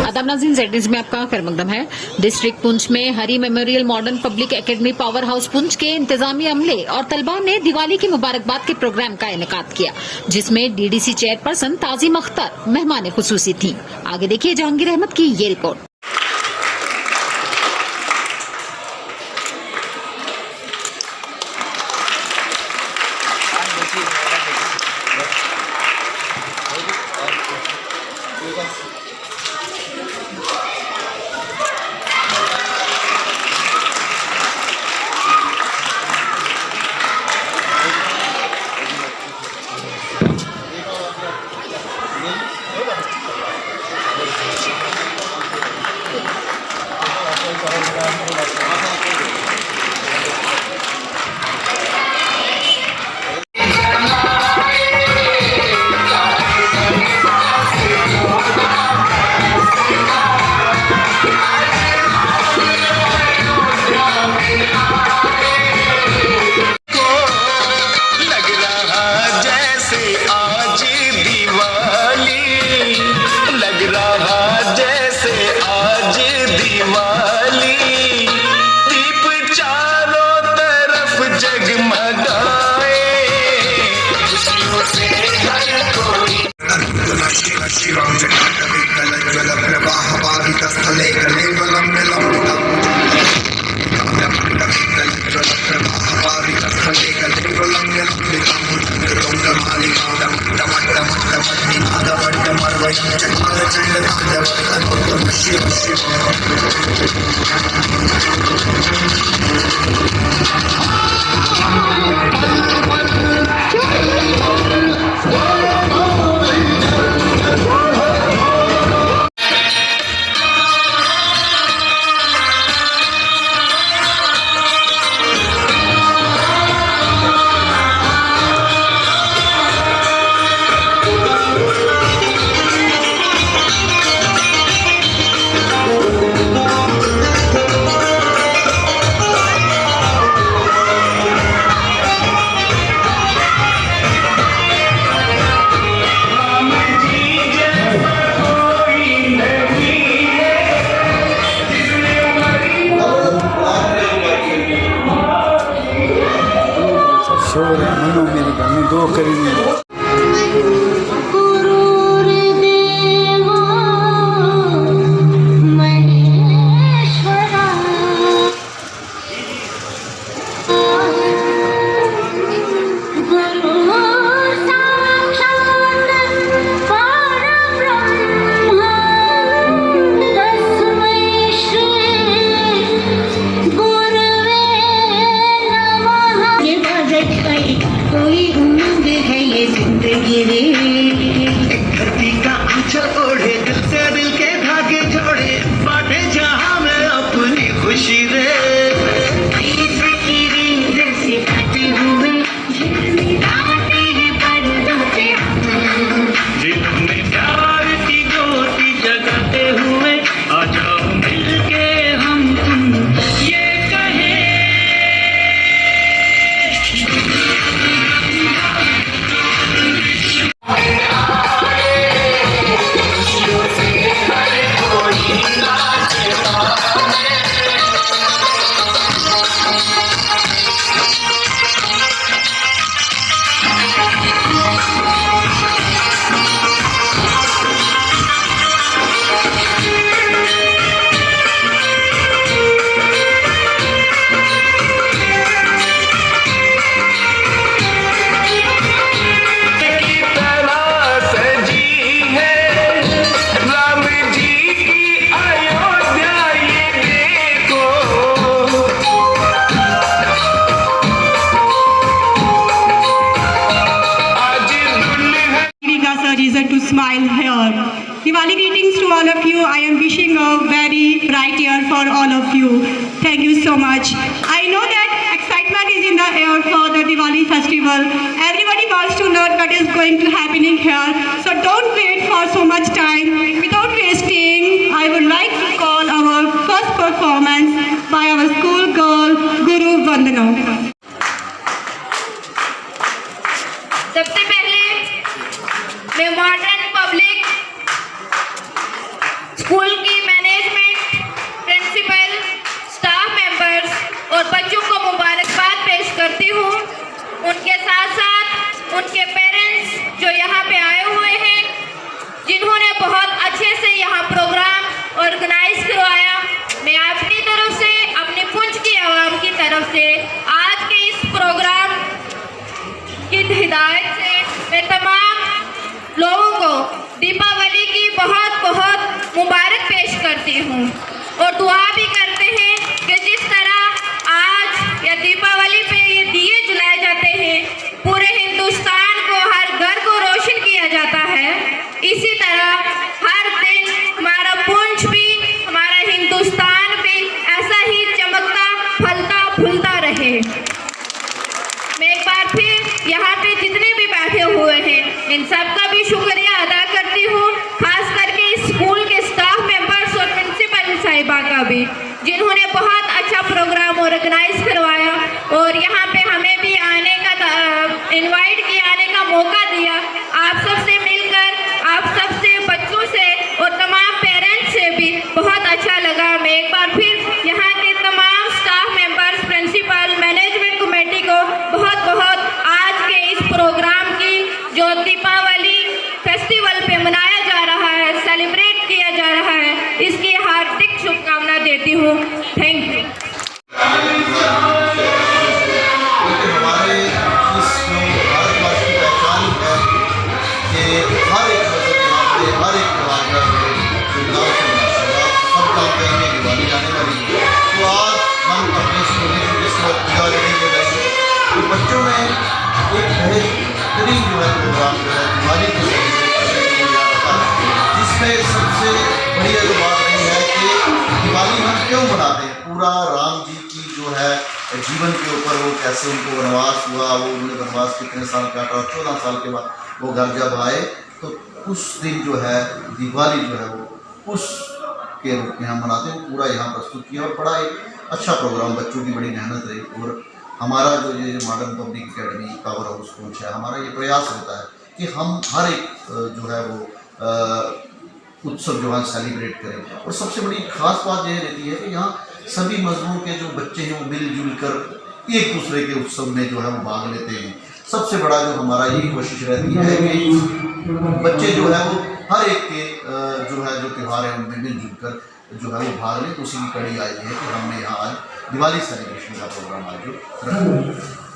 आदाब नाज़रीन, ज़ेड में आपका खैर मकदम है। डिस्ट्रिक्ट पुंछ में Hari memorial modern public academy power house Poonch के इंतजामी अमले और तलबा ने दिवाली की मुबारकबाद के प्रोग्राम का इनेकाद किया, जिसमें डीडीसी चेयरपर्सन ताज़ीम अख्तर मेहमान खुसूसी थी। आगे देखिए जहांगीर अहमद की ये रिपोर्ट। मेरे घर में दो करेंगे। कोई उम्मीद है ये जिंदगी रे, धरती का आंचल ओढ़े, दिल से दिल के धागे जोड़े, बांटे जहां में अपनी खुशी रे। जिनमें प्यार की ज्योति जगाते हुए आ जाओ मिलके हम तुम ये कहें। Reason to smile here. Diwali greetings to all of you. I am wishing a very bright year for all of you. Thank you so much. I know that excitement is in the air for the Diwali festival. Everybody wants to know what is going to happening here. So don't wait for so much time. Without wasting, I would like to call our first performance by our school girl, Guru Vandana. सबसे पहले मैं modern public school Deepawali की बहुत बहुत मुबारक पेश करती हूँ और दुआ भी करते हैं कि जिस तरह आज या दीपावली पे ये दिए जलाए जाते हैं, पूरे हिंदुस्तान को, हर घर को रोशन किया जाता है, इसी तरह हर दिन हमारा पुंछ भी, हमारा हिंदुस्तान भी ऐसा ही चमकता फलता फूलता रहे। मैं एक बार फिर यहाँ पे जितने भी बैठे हुए हैं इन सबका भी शुक्रिया अदा करती हूँ, खास करके इस स्कूल के स्टाफ मेंबर्स और प्रिंसिपल साहिबा का भी, जिन्होंने बहुत अच्छा प्रोग्राम ऑर्गेनाइज करवाया और यहाँ पे हमें भी आने का इनवाइट किया, आने का मौका दिया। आप सबसे मिलकर, आप सबसे, बच्चों से और तमाम पेरेंट्स से भी बहुत अच्छा लगा। मैं एक बार फिर यहाँ के तमाम staff members, principal, management committee को बहुत बहुत आज के इस प्रोग्राम की, जो दीपावली फेस्टिवल पे मनाया जा रहा है, सेलिब्रेट किया जा रहा है, इसकी हार्दिक शुभकामना देती हूँ। Thank you. हमारे इस भारतवर्ष की पहचान है कि हर एक मजहब यहाँ पे हर एक त्योहार का धूमधाम से मनाता है। सब जानते हैं कि दिवाली आने वाली है, तो आज हम अपने स्कूल में जिस वक्त पूजा लेने के गए तो बच्चों में एक बेहतरीन जो है प्रोग्राम जो है दिवाली को सेलिब्रेट करने के लिए आता है, जिसमें सबसे बढ़िया जो बात नहीं है कि दिवाली हम क्यों मनाते हैं। पूरा राम जी की जो है जीवन के ऊपर, वो कैसे उनको वनवास हुआ, वो उन्होंने वनवास कितने साल काटा और 14 साल के बाद वो घर जब आए, तो उस दिन जो है दिवाली जो है वो उस के रूप में हम मनाते हैं। पूरा यहाँ प्रस्तुत किया और बड़ा एक अच्छा प्रोग्राम, बच्चों की बड़ी मेहनत रही। और हमारा जो ये modern public academy power house coach है, हमारा ये प्रयास होता है कि हम हर एक जो है वो उत्सव जो है सेलिब्रेट करें। और सबसे बड़ी खास बात ये रहती है कि यहाँ सभी मजहबों के जो बच्चे हैं वो मिलजुल कर एक दूसरे के उत्सव में जो है वो भाग लेते हैं। सबसे बड़ा जो हमारा यही कोशिश रहती है कि बच्चे जो है वो हर एक के जो है जो त्यौहार है उनमें मिलजुल कर जो है वो भाग लें। तो उसी की कड़ी आई है कि हमने यहाँ आज दिवाली सेलिब्रेशन का प्रोग्राम आज जो रखा।